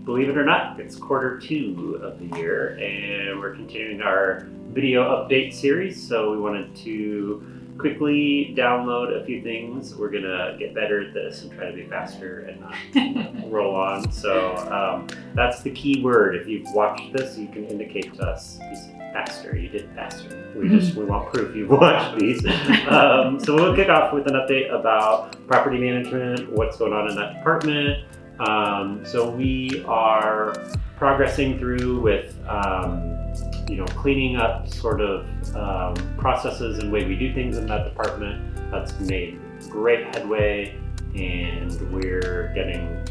believe it or not, it's Q2 of the year, and we're continuing our video update series. So we wanted to quickly download a few things. We're gonna get better at this and try to be faster and not roll on. So that's the key word. If you've watched this, you can indicate to us you said faster. You did faster. We want proof you've watched these. So we'll kick off with an update about property management, what's going on in that department. So we are progressing through with cleaning up sort of processes and way we do things in that department. That's made great headway, and we're getting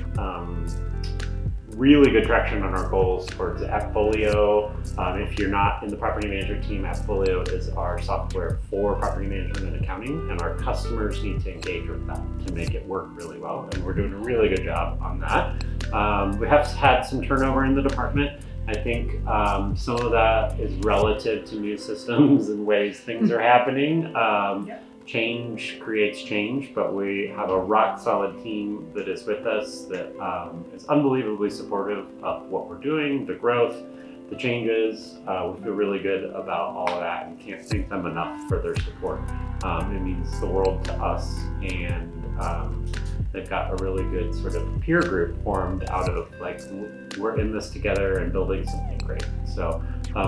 really good traction on our goals towards AppFolio. If you're not in the property management team, AppFolio is our software for property management and accounting, and our customers need to engage with that to make it work really well, and we're doing a really good job on that. We have had some turnover in the department. I think some of that is relative to new systems and ways things are happening. Change creates change, but we have a rock solid team that is with us that is unbelievably supportive of what we're doing, the growth, the changes. We feel really good about all of that and can't thank them enough for their support. It means the world to us, and they've got a really good sort of peer group formed out of we're in this together and building something great. So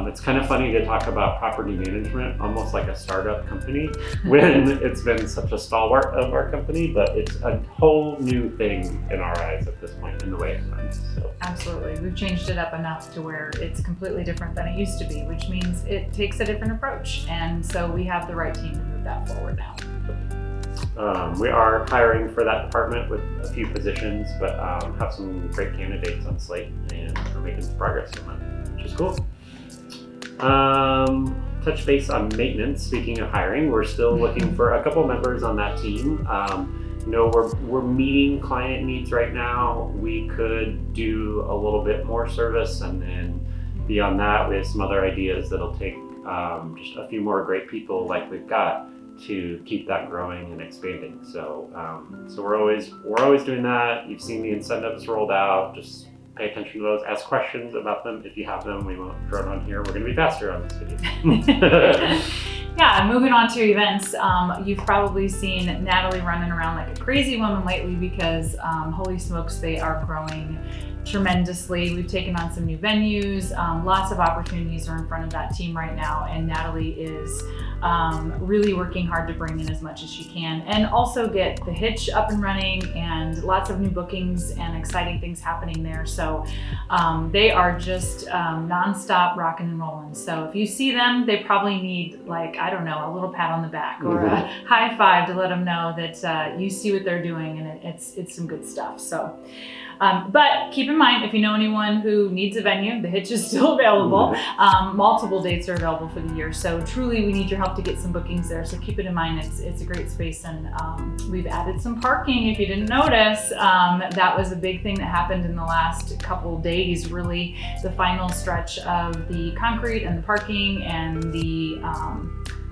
it's kind of funny to talk about property management almost like a startup company when it's been such a stalwart of our company, but it's a whole new thing in our eyes at this point in the way it runs. So. Absolutely. We've changed it up enough to where it's completely different than it used to be, which means it takes a different approach. And so we have the right team to move that forward now. We are hiring for that department with a few positions, but have some great candidates on slate, and we're making some progress on that, which is cool. Touch base on maintenance. Speaking of hiring, we're still looking for a couple members on that team. We're meeting client needs right now. We could do a little bit more service, and then beyond that, we have some other ideas that'll take just a few more great people like we've got to keep that growing and expanding. So we're always doing that. You've seen the incentives rolled out. Just pay attention to those. Ask questions about them if you have them. We won't drone on here. We're going to be faster on this video. Yeah, moving on to events. You've probably seen Natalie running around like a crazy woman lately because holy smokes, they are growing tremendously. We've taken on some new venues. Lots of opportunities are in front of that team right now, and Natalie is really working hard to bring in as much as she can and also get the Hitch up and running, and lots of new bookings and exciting things happening there. So they are just nonstop rocking and rolling. So if you see them, they probably need a little pat on the back or a high five to let them know that you see what they're doing, and it's some good stuff. So. But keep in mind, if you know anyone who needs a venue, the Hitch is still available. Multiple dates are available for the year. So truly, we need your help to get some bookings there. So keep it in mind, it's a great space. And we've added some parking, if you didn't notice. That was a big thing that happened in the last couple days, really the final stretch of the concrete and the parking and the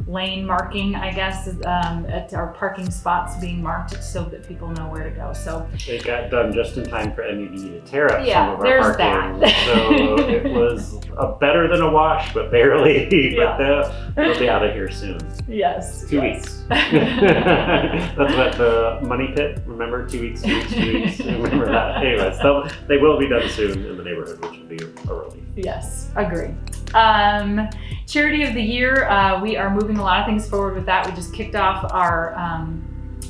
lane marking, I guess, at our parking spots being marked so that people know where to go. So it got done just in time for MUD to tear up yeah, some of our parking. So it was better than a wash, but barely. Yeah. But they'll be out of here soon. Yes. 2 weeks. That's what the money pit. Remember, 2 weeks. Remember that. Anyways, they will be done soon in the neighborhood, which will be a relief. Yes, agree. Charity of the year, we are moving a lot of things forward with that. We just kicked off our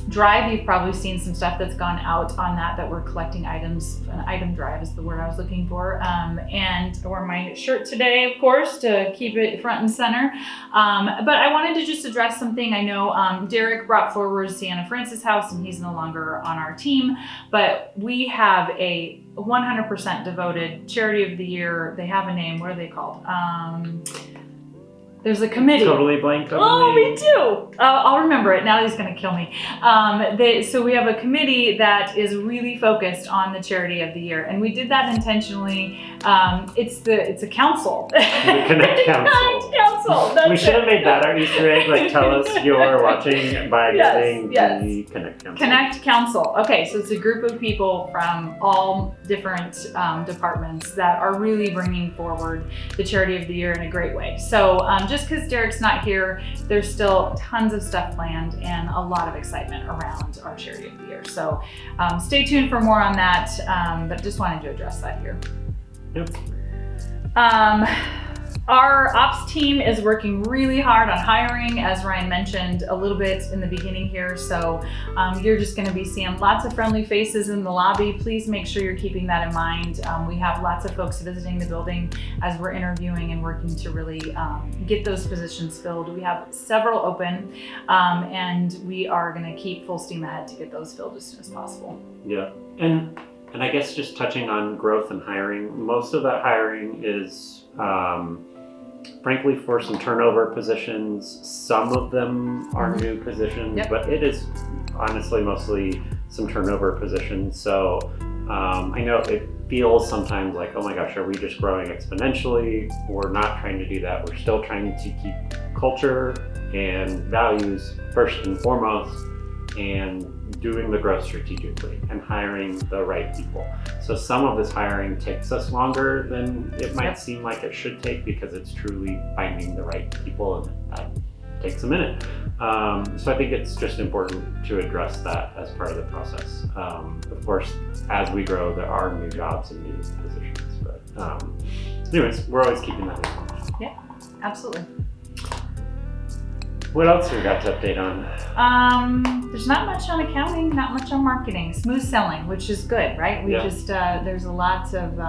drive. You've probably seen some stuff that's gone out on that we're collecting items. An item drive is the word I was looking for. And I wore my shirt today, of course, to keep it front and center. But I wanted to just address something. I know Derek brought forward Sienna Francis House, and he's no longer on our team, but we have a 100% devoted charity of the year. They have a name. What are they called? There's a committee. Totally blanked on Oh, the me name. too. I'll remember it. Natalie's going to kill me. So we have a committee that is really focused on the charity of the year, and we did that intentionally. It's a council. The Connect Council. Council. That's We should have it. made that our Easter egg. Like, tell us you're watching by Yes, getting yes. the Connect Council. Connect Council. Okay, so it's a group of people from all different departments that are really bringing forward the charity of the year in a great way. So just because Derek's not here, there's still tons of stuff planned and a lot of excitement around our charity of the year. So stay tuned for more on that, but just wanted to address that here. Yep. Our ops team is working really hard on hiring, as Ryan mentioned a little bit in the beginning here. So you're just going to be seeing lots of friendly faces in the lobby. Please make sure you're keeping that in mind. We have lots of folks visiting the building as we're interviewing and working to really get those positions filled. We have several open, and we are going to keep full steam ahead to get those filled as soon as possible. Yeah. And I guess just touching on growth and hiring, most of that hiring is frankly for some turnover positions. Some of them are new positions, Yep. but it is honestly mostly some turnover positions. So I know it feels sometimes like, oh my gosh, are we just growing exponentially? We're not trying to do that. We're still trying to keep culture and values first and foremost, and doing the growth strategically and hiring the right people. So some of this hiring takes us longer than it might Yep. seem like it should take, because it's truly finding the right people, and that takes a minute. So I think it's just important to address that as part of the process. Of course, as we grow, there are new jobs and new positions, but anyways, we're always keeping that in mind. Yeah, absolutely. What else we got to update on? There's not much on accounting, not much on marketing. Smooth selling, which is good, right? We Yeah. just there's a lot of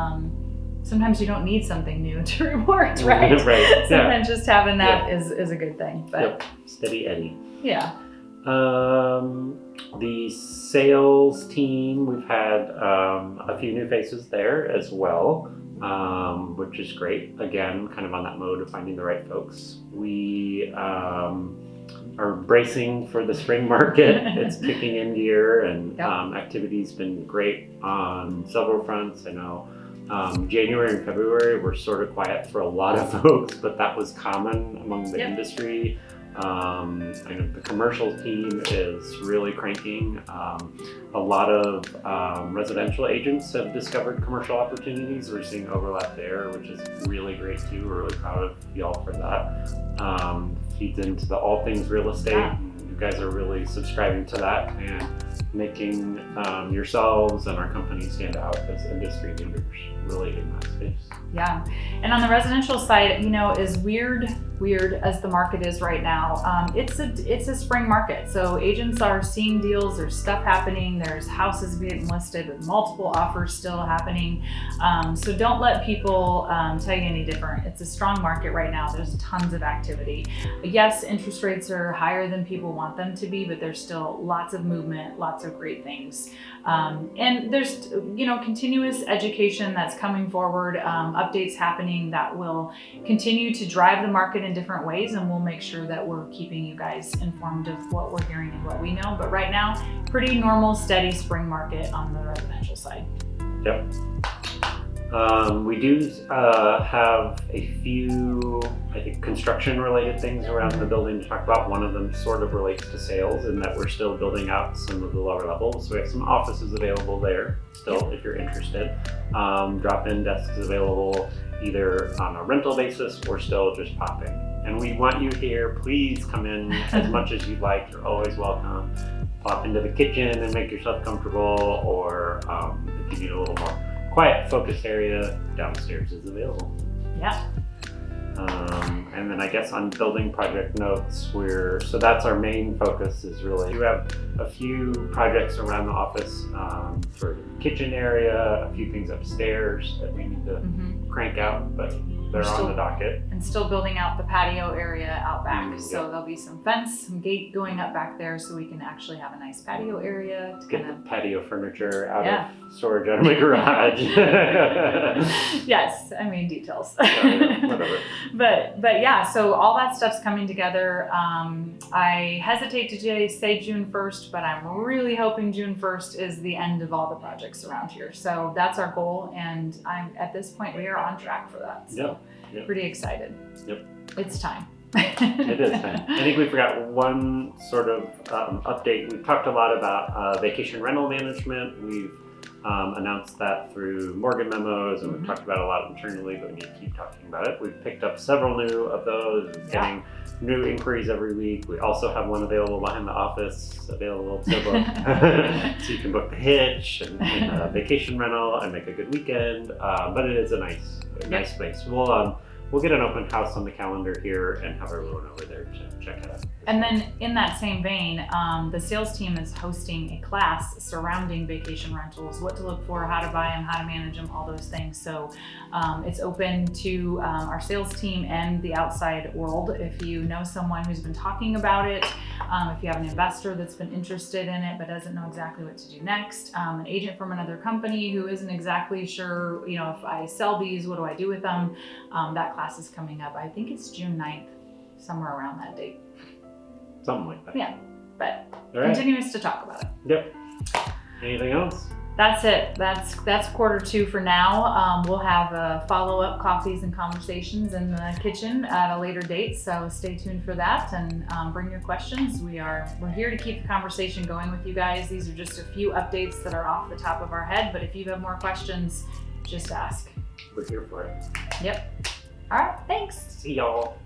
sometimes you don't need something new to report, right? Right. Yeah. Sometimes just having that is a good thing. But Yep. Steady Eddie. yeah. The sales team, we've had a few new faces there as well, which is great. Again, kind of on that mode of finding the right folks. We are bracing for the spring market. It's kicking in gear, and Yep. activity's been great on several fronts. I know January and February were sort of quiet for a lot of folks, but that was common among the Yep. industry. I know the commercial team is really cranking. A lot of residential agents have discovered commercial opportunities. We're seeing overlap there, which is really great too. We're really proud of y'all for that. Feeds into the all things real estate. Yeah. You guys are really subscribing to that and making yourselves and our company stand out as industry leaders really in that space. Yeah, and on the residential side, as weird as the market is right now, it's a spring market. So agents are seeing deals, there's stuff happening, there's houses being listed with multiple offers still happening. So don't let people tell you any different. It's a strong market right now. There's tons of activity. Yes, interest rates are higher than people want them to be, but there's still lots of movement, lots of great things. And there's continuous education that's coming forward, updates happening that will continue to drive the market in different ways, and we'll make sure that we're keeping you guys informed of what we're hearing and what we know. But right now, pretty normal, steady spring market on the residential side. Yep. We do have a few, I think, construction-related things around the building to talk about. One of them sort of relates to sales, in that we're still building out some of the lower levels. So we have some offices available there still, if you're interested. Drop-in desks available either on a rental basis or still just pop in. And we want you here. Please come in as much as you'd like. You're always welcome. Pop into the kitchen and make yourself comfortable, or if you need a little more quiet, focused area, downstairs is available. Yeah. And then I guess on building project notes, so that's our main focus, is really, we have a few projects around the office for the kitchen area, a few things upstairs that we need to crank out, but they're on still- the docket. And still building out the patio area out back. So Yep. there'll be some fence, some gate going up back there so we can actually have a nice patio area to Get kind the of. patio furniture out Yeah. of storage out of my garage. Yes, I mean details. Whatever. But yeah, so all that stuff's coming together. I hesitate to say June 1st, but I'm really hoping June 1st is the end of all the projects around here. So that's our goal, and at this point we are on track for that. So Yep. pretty excited. Yep. It's time. It is time. I think we forgot one sort of update. We've talked a lot about vacation rental management. We've announced that through Morgan memos, and we've talked about it a lot internally, but we need to keep talking about it. We've picked up several new of those, getting new inquiries every week. We also have one available behind the office, available to book. So you can book the hitch and a vacation rental and make a good weekend. But it is a nice place. We'll get an open house on the calendar here and have everyone over there to check it out. And then in that same vein, the sales team is hosting a class surrounding vacation rentals, what to look for, how to buy them, how to manage them, all those things. So it's open to our sales team and the outside world. If you know someone who's been talking about it, if you have an investor that's been interested in it but doesn't know exactly what to do next, an agent from another company who isn't exactly sure, if I sell these, what do I do with them? That class is coming up. I think it's June 9th, somewhere around that date. Something like that. Yeah, but All right. continuous to talk about it. Yep. Anything else? That's it. That's Q2 for now. We'll have follow-up coffees and conversations in the kitchen at a later date. So stay tuned for that and bring your questions. We're here to keep the conversation going with you guys. These are just a few updates that are off the top of our head, but if you have more questions, just ask. We're here for it. Yep. All right. Thanks. See y'all.